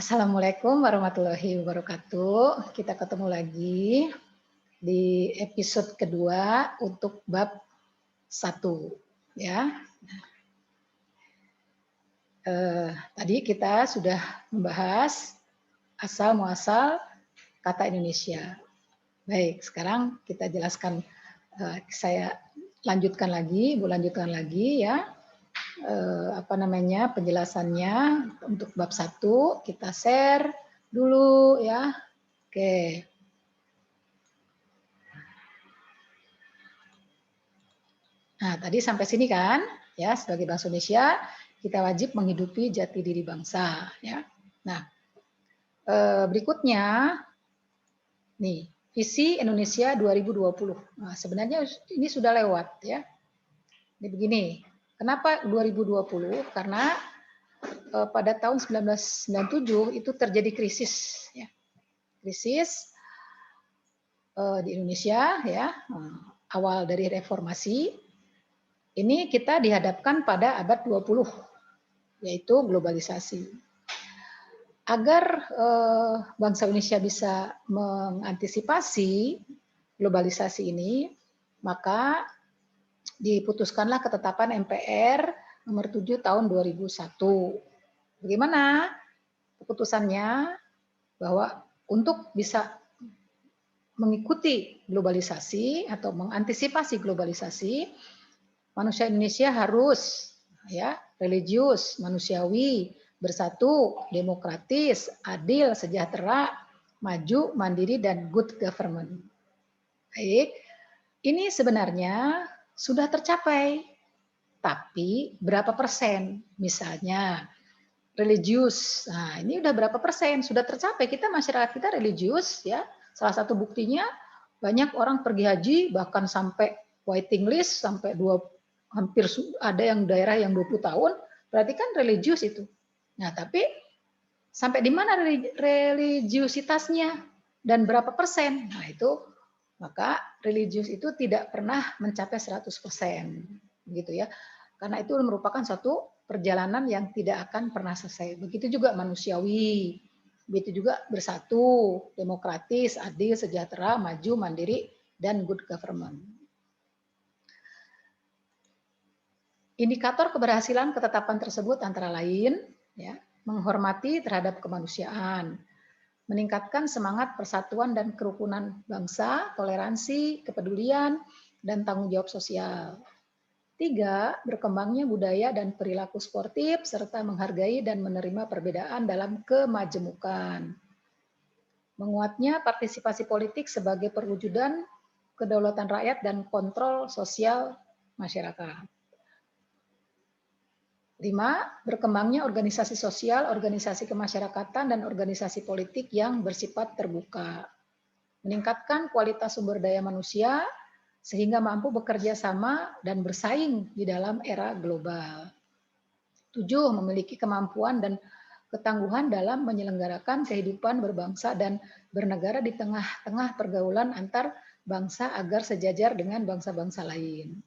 Assalamualaikum warahmatullahi wabarakatuh. Kita ketemu lagi di episode kedua untuk bab 1 ya. Tadi kita sudah membahas asal muasal kata Indonesia. Baik, sekarang kita jelaskan, saya lanjutkan lagi, Bu lanjutkan lagi ya. Penjelasannya untuk bab 1 kita share dulu ya. Oke. Nah, tadi sampai sini kan, ya, sebagai bangsa Indonesia kita wajib menghidupi jati diri bangsa, ya. Nah, berikutnya nih, visi Indonesia 2020. Nah, sebenarnya ini sudah lewat ya. Ini begini, kenapa 2020? Karena pada tahun 1997 itu terjadi krisis ya. Krisis di Indonesia ya, awal dari reformasi. Ini kita dihadapkan pada abad 20, yaitu globalisasi. Agar bangsa Indonesia bisa mengantisipasi globalisasi ini, maka diputuskanlah ketetapan MPR nomor 7 tahun 2001. Bagaimana keputusannya? Bahwa untuk bisa mengikuti globalisasi atau mengantisipasi globalisasi, manusia Indonesia harus ya religius, manusiawi, bersatu, demokratis, adil, sejahtera, maju, mandiri, dan good government. Baik, ini sebenarnya sudah tercapai, tapi berapa persen? Misalnya religius, nah ini udah berapa persen? Sudah tercapai, kita masyarakat kita religius ya. Salah satu buktinya banyak orang pergi haji bahkan sampai waiting list sampai hampir ada yang daerah yang 20 tahun, berarti kan religius itu. Nah, tapi sampai di mana religiusitasnya dan berapa persen? Nah, itu maka religius itu tidak pernah mencapai 100%. Begitu ya. Karena itu merupakan suatu perjalanan yang tidak akan pernah selesai. Begitu juga manusiawi. Begitu juga bersatu, demokratis, adil, sejahtera, maju, mandiri, dan good government. Indikator keberhasilan ketetapan tersebut antara lain ya, menghormati terhadap kemanusiaan, meningkatkan semangat persatuan dan kerukunan bangsa, toleransi, kepedulian, dan tanggung jawab sosial. 3, berkembangnya budaya dan perilaku sportif serta menghargai dan menerima perbedaan dalam kemajemukan. Menguatnya partisipasi politik sebagai perwujudan kedaulatan rakyat dan kontrol sosial masyarakat. 5, berkembangnya organisasi sosial, organisasi kemasyarakatan, dan organisasi politik yang bersifat terbuka. Meningkatkan kualitas sumber daya manusia, sehingga mampu bekerja sama dan bersaing di dalam era global. 7, memiliki kemampuan dan ketangguhan dalam menyelenggarakan kehidupan berbangsa dan bernegara di tengah-tengah pergaulan antar bangsa agar sejajar dengan bangsa-bangsa lain.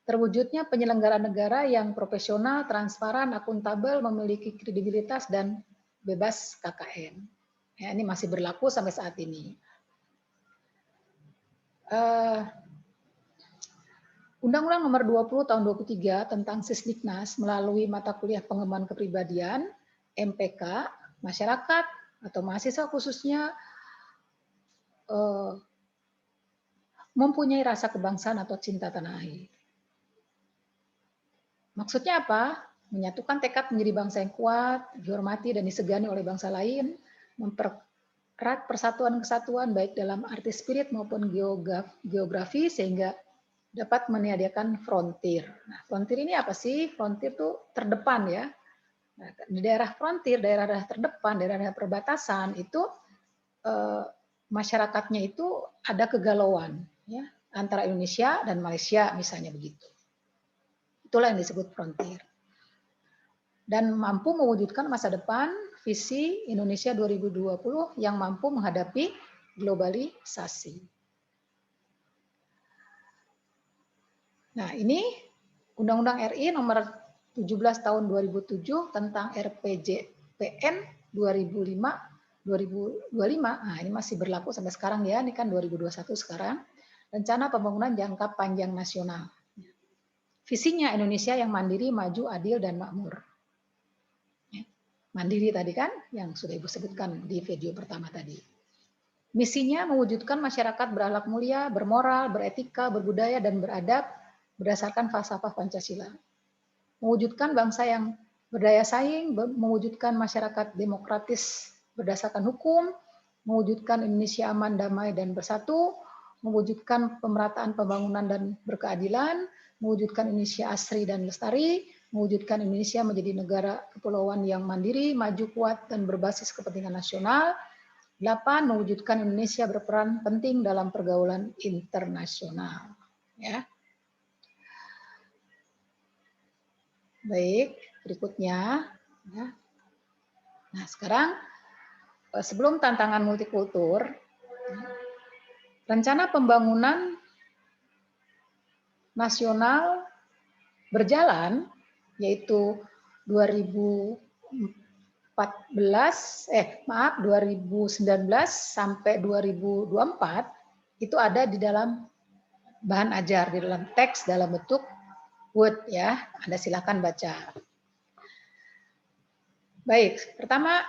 Terwujudnya penyelenggaraan negara yang profesional, transparan, akuntabel, memiliki kredibilitas, dan bebas KKN. Ya, ini masih berlaku sampai saat ini. Undang-Undang Nomor 20 Tahun 23 tentang Sisdiknas melalui mata kuliah pengembangan kepribadian, MPK, masyarakat atau mahasiswa khususnya mempunyai rasa kebangsaan atau cinta tanah air. Maksudnya apa? Menyatukan tekad menjadi bangsa yang kuat, dihormati dan disegani oleh bangsa lain, mempererat persatuan kesatuan baik dalam arti spirit maupun geografi sehingga dapat menyediakan frontier. Nah, frontier ini apa sih? Frontier itu terdepan ya. Nah, di daerah frontier, daerah-daerah terdepan, daerah-daerah perbatasan itu masyarakatnya itu ada kegalauan ya antara Indonesia dan Malaysia misalnya begitu. Itulah yang disebut frontier. Dan mampu mewujudkan masa depan visi Indonesia 2020 yang mampu menghadapi globalisasi. Nah, ini Undang-Undang RI nomor 17 tahun 2007 tentang RPJPN 2005 2025. Nah, ini masih berlaku sampai sekarang ya, ini kan 2021 sekarang. Rencana Pembangunan Jangka Panjang Nasional. Visinya Indonesia yang mandiri, maju, adil, dan makmur. Mandiri tadi kan, yang sudah Ibu sebutkan di video pertama tadi. Misinya mewujudkan masyarakat berakhlak mulia, bermoral, beretika, berbudaya, dan beradab berdasarkan falsafah Pancasila. Mewujudkan bangsa yang berdaya saing, mewujudkan masyarakat demokratis berdasarkan hukum, mewujudkan Indonesia aman, damai, dan bersatu, mewujudkan pemerataan pembangunan dan berkeadilan, mewujudkan Indonesia asri dan lestari, mewujudkan Indonesia menjadi negara kepulauan yang mandiri, maju, kuat, dan berbasis kepentingan nasional. 8. Mewujudkan Indonesia berperan penting dalam pergaulan internasional. Ya. Baik, berikutnya. Ya. Nah, sekarang sebelum tantangan multikultur, rencana pembangunan nasional berjalan, yaitu 2019 sampai 2024, itu ada di dalam bahan ajar, di dalam teks dalam bentuk Word ya. Anda silakan baca. Baik, pertama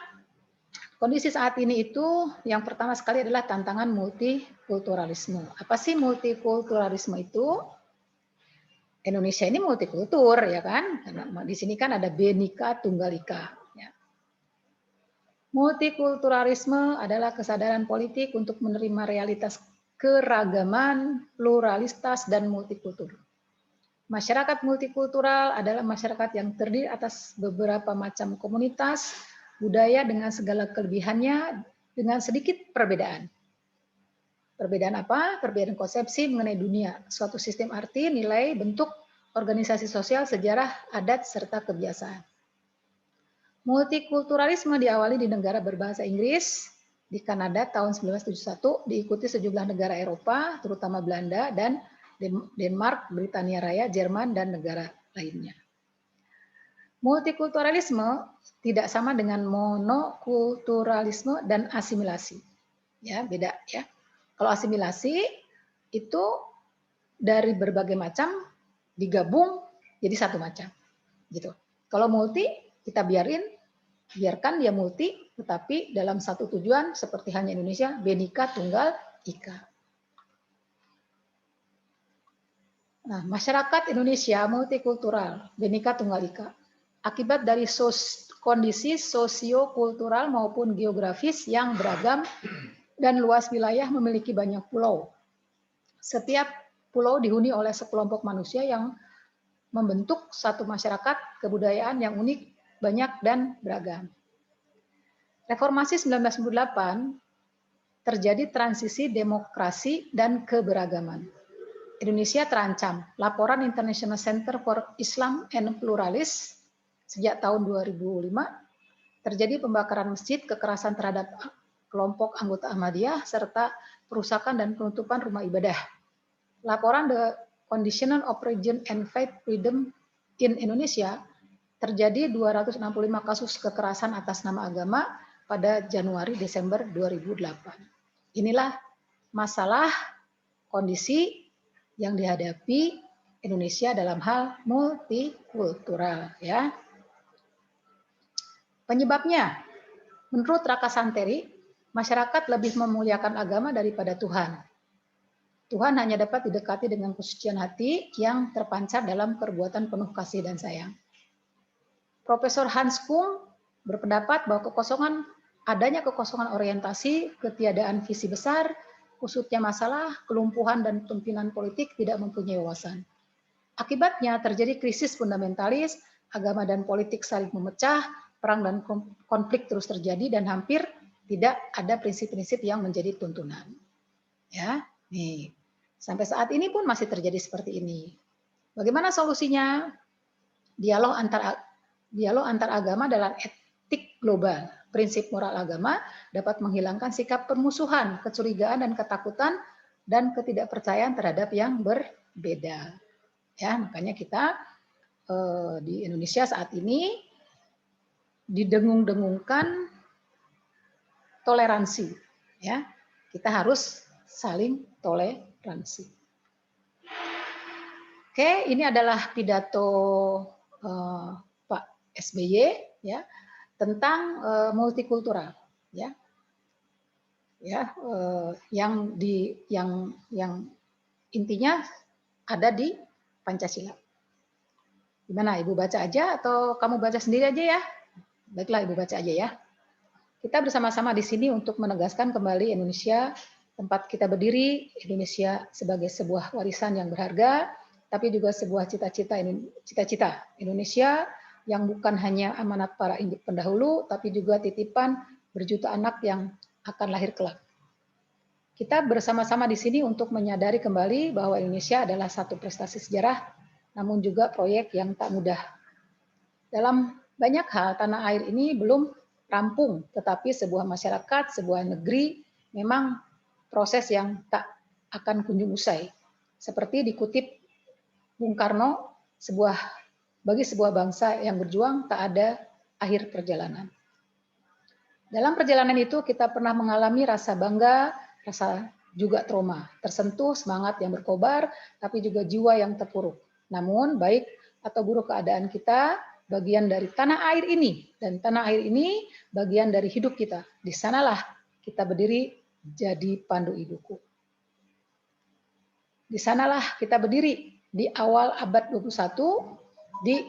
kondisi saat ini itu yang pertama sekali adalah tantangan multikulturalisme. Apa sih multikulturalisme itu? Indonesia ini multikultur ya kan? Karena di sini kan ada Bhinneka Tunggal Ika. Ya. Multikulturalisme adalah kesadaran politik untuk menerima realitas keragaman, pluralitas, dan multikultur. Masyarakat multikultural adalah masyarakat yang terdiri atas beberapa macam komunitas, budaya dengan segala kelebihannya, dengan sedikit perbedaan. Perbedaan apa? Perbedaan konsepsi mengenai dunia, suatu sistem arti, nilai, bentuk, organisasi sosial, sejarah, adat, serta kebiasaan. Multikulturalisme diawali di negara berbahasa Inggris, di Kanada tahun 1971, diikuti sejumlah negara Eropa, terutama Belanda, dan Denmark, Britania Raya, Jerman, dan negara lainnya. Multikulturalisme tidak sama dengan monokulturalisme dan asimilasi. Ya, beda ya. Kalau asimilasi itu dari berbagai macam digabung jadi satu macam. Gitu. Kalau multi kita biarkan dia multi, tetapi dalam satu tujuan seperti hanya Indonesia, Bhinneka Tunggal Ika. Nah, masyarakat Indonesia multikultural, Bhinneka Tunggal Ika. Akibat dari kondisi sosio-kultural maupun geografis yang beragam dan luas wilayah memiliki banyak pulau. Setiap pulau dihuni oleh sekelompok manusia yang membentuk satu masyarakat kebudayaan yang unik, banyak, dan beragam. Reformasi 1998 terjadi transisi demokrasi dan keberagaman. Indonesia terancam. Laporan International Center for Islam and Pluralism sejak tahun 2005 terjadi pembakaran masjid, kekerasan terhadap kelompok anggota Ahmadiyah, serta perusakan dan penutupan rumah ibadah. Laporan The Condition of Religion and Faith Freedom in Indonesia terjadi 265 kasus kekerasan atas nama agama pada Januari-Desember 2008. Inilah masalah kondisi yang dihadapi Indonesia dalam hal multikultural ya. Penyebabnya, menurut Raka Santeri, masyarakat lebih memuliakan agama daripada Tuhan. Tuhan hanya dapat didekati dengan kesucian hati yang terpancar dalam perbuatan penuh kasih dan sayang. Profesor Hans Kung berpendapat bahwa adanya kekosongan orientasi, ketiadaan visi besar, kusutnya masalah, kelumpuhan, dan pimpinan politik tidak mempunyai wawasan. Akibatnya terjadi krisis fundamentalis, agama dan politik saling memecah, perang dan konflik terus terjadi, dan hampir tidak ada prinsip-prinsip yang menjadi tuntunan. Ya, nih sampai saat ini pun masih terjadi seperti ini. Bagaimana solusinya? Dialog antar agama dalam etik global. Prinsip moral agama dapat menghilangkan sikap permusuhan, kecurigaan, dan ketakutan, dan ketidakpercayaan terhadap yang berbeda. Ya, makanya kita di Indonesia saat ini didengung-dengungkan toleransi. Ya, kita harus saling toleransi. Oke, ini adalah pidato Pak SBY ya tentang multikultural ya. Yang intinya ada di Pancasila. Gimana, Ibu baca aja atau kamu baca sendiri aja ya? Baiklah, Ibu baca aja ya. Kita bersama-sama di sini untuk menegaskan kembali Indonesia, tempat kita berdiri, Indonesia sebagai sebuah warisan yang berharga, tapi juga sebuah cita-cita Indonesia yang bukan hanya amanat para pendahulu, tapi juga titipan berjuta anak yang akan lahir kelak. Kita bersama-sama di sini untuk menyadari kembali bahwa Indonesia adalah satu prestasi sejarah, namun juga proyek yang tak mudah. Dalam banyak hal, tanah air ini belum rampung, tetapi sebuah masyarakat, sebuah negeri, memang proses yang tak akan kunjung usai. Seperti dikutip Bung Karno, bagi sebuah bangsa yang berjuang tak ada akhir perjalanan. Dalam perjalanan itu kita pernah mengalami rasa bangga, rasa juga trauma, tersentuh semangat yang berkobar, tapi juga jiwa yang terpuruk. Namun baik atau buruk keadaan kita, bagian dari tanah air ini, dan tanah air ini bagian dari hidup kita. Di sanalah kita berdiri jadi pandu hidupku. Di sanalah kita berdiri di awal abad 21, di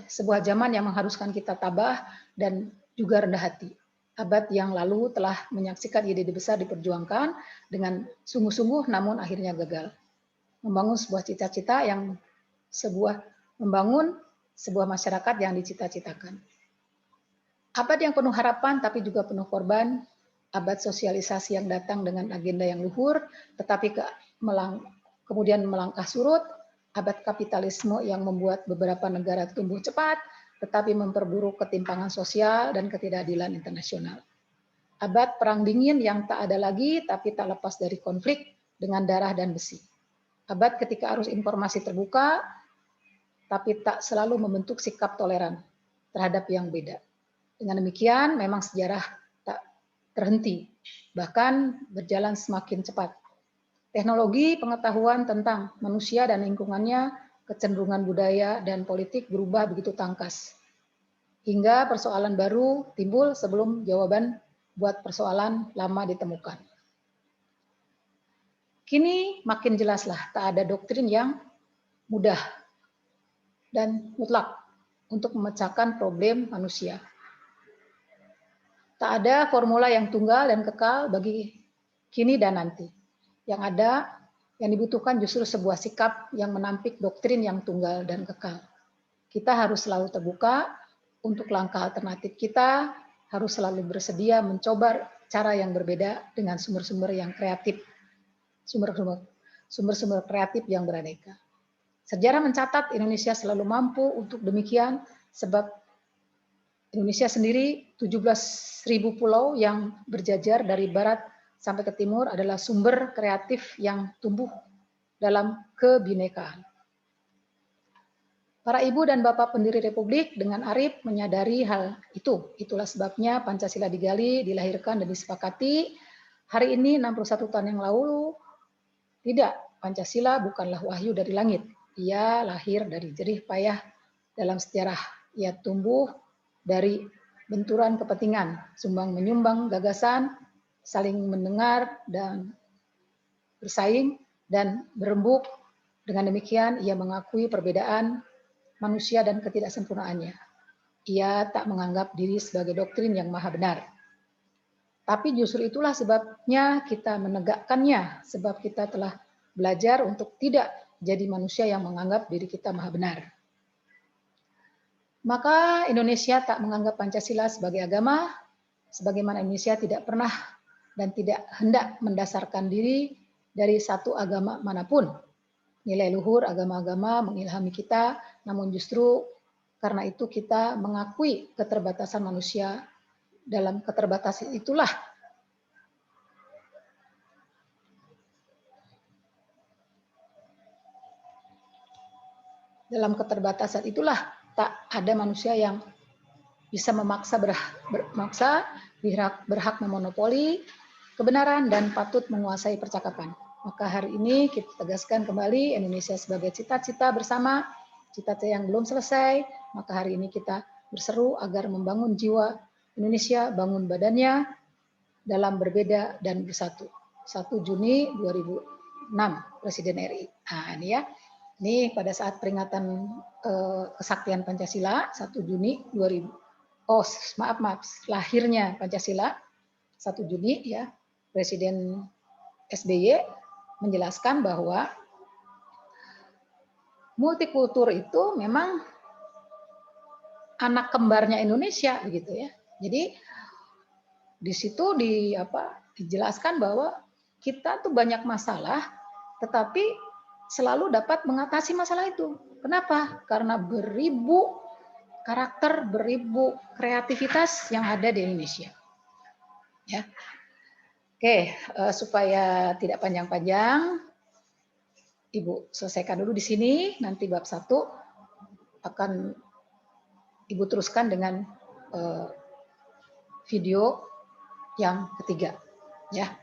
sebuah zaman yang mengharuskan kita tabah dan juga rendah hati. Abad yang lalu telah menyaksikan ide-ide besar diperjuangkan dengan sungguh-sungguh, namun akhirnya gagal. Membangun sebuah cita-cita membangun sebuah masyarakat yang dicita-citakan. Abad yang penuh harapan tapi juga penuh korban, abad sosialisasi yang datang dengan agenda yang luhur, tetapi kemudian melangkah surut, abad kapitalisme yang membuat beberapa negara tumbuh cepat, tetapi memperburuk ketimpangan sosial dan ketidakadilan internasional. Abad perang dingin yang tak ada lagi, tapi tak lepas dari konflik dengan darah dan besi. Abad ketika arus informasi terbuka, tapi tak selalu membentuk sikap toleran terhadap yang beda. Dengan demikian, memang sejarah tak terhenti, bahkan berjalan semakin cepat. Teknologi pengetahuan tentang manusia dan lingkungannya, kecenderungan budaya dan politik berubah begitu tangkas. Hingga persoalan baru timbul sebelum jawaban buat persoalan lama ditemukan. Kini makin jelaslah tak ada doktrin yang mudah dan mutlak untuk memecahkan problem manusia. Tak ada formula yang tunggal dan kekal bagi kini dan nanti. Yang ada, yang dibutuhkan justru sebuah sikap yang menampik doktrin yang tunggal dan kekal. Kita harus selalu terbuka untuk langkah alternatif. Kita harus selalu bersedia mencoba cara yang berbeda dengan sumber-sumber yang kreatif. Sumber-sumber kreatif yang beraneka. Sejarah mencatat Indonesia selalu mampu untuk demikian, sebab Indonesia sendiri 17.000 pulau yang berjajar dari barat sampai ke timur adalah sumber kreatif yang tumbuh dalam kebinekaan. Para ibu dan bapak pendiri Republik dengan arif menyadari hal itu. Itulah sebabnya Pancasila digali, dilahirkan dan disepakati. Hari ini 61 tahun yang lalu, tidak, Pancasila bukanlah wahyu dari langit. Ia lahir dari jerih payah dalam sejarah. Ia tumbuh dari benturan kepentingan, sumbang menyumbang gagasan, saling mendengar dan bersaing dan berembuk. Dengan demikian ia mengakui perbedaan manusia dan ketidaksempurnaannya. Ia tak menganggap diri sebagai doktrin yang maha benar. Tapi justru itulah sebabnya kita menegakkannya, sebab kita telah belajar untuk tidak jadi manusia yang menganggap diri kita maha benar. Maka Indonesia tak menganggap Pancasila sebagai agama, sebagaimana Indonesia tidak pernah dan tidak hendak mendasarkan diri dari satu agama manapun. Nilai luhur agama-agama mengilhami kita, namun justru karena itu kita mengakui keterbatasan manusia. Dalam keterbatasan itulah tak ada manusia yang bisa memaksa berhak memonopoli kebenaran dan patut menguasai percakapan. Maka hari ini kita tegaskan kembali Indonesia sebagai cita-cita bersama, cita-cita yang belum selesai. Maka hari ini kita berseru agar membangun jiwa Indonesia, bangun badannya dalam berbeda dan bersatu. 1 Juni 2006 Presiden RI. Nah, ini ya. Ini pada saat peringatan kesaktian Pancasila 1 Juni 2000. Oh, maaf, lahirnya Pancasila 1 Juni ya. Presiden SBY menjelaskan bahwa multikultur itu memang anak kembarnya Indonesia begitu ya. Jadi di situ dijelaskan bahwa kita tuh banyak masalah, tetapi selalu dapat mengatasi masalah itu. Kenapa? Karena beribu karakter, beribu kreativitas yang ada di Indonesia. Ya. Oke, supaya tidak panjang-panjang, Ibu selesaikan dulu di sini. Nanti bab 1 akan Ibu teruskan dengan video yang ketiga, ya.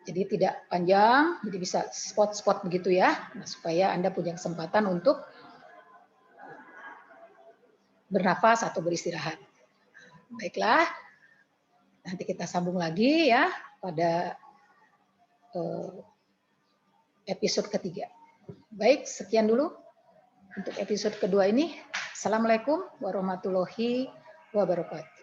Jadi tidak panjang, jadi bisa spot-spot begitu ya, nah, supaya Anda punya kesempatan untuk bernafas atau beristirahat. Baiklah, nanti kita sambung lagi ya pada episode ketiga. Baik, sekian dulu untuk episode kedua ini. Assalamualaikum warahmatullahi wabarakatuh.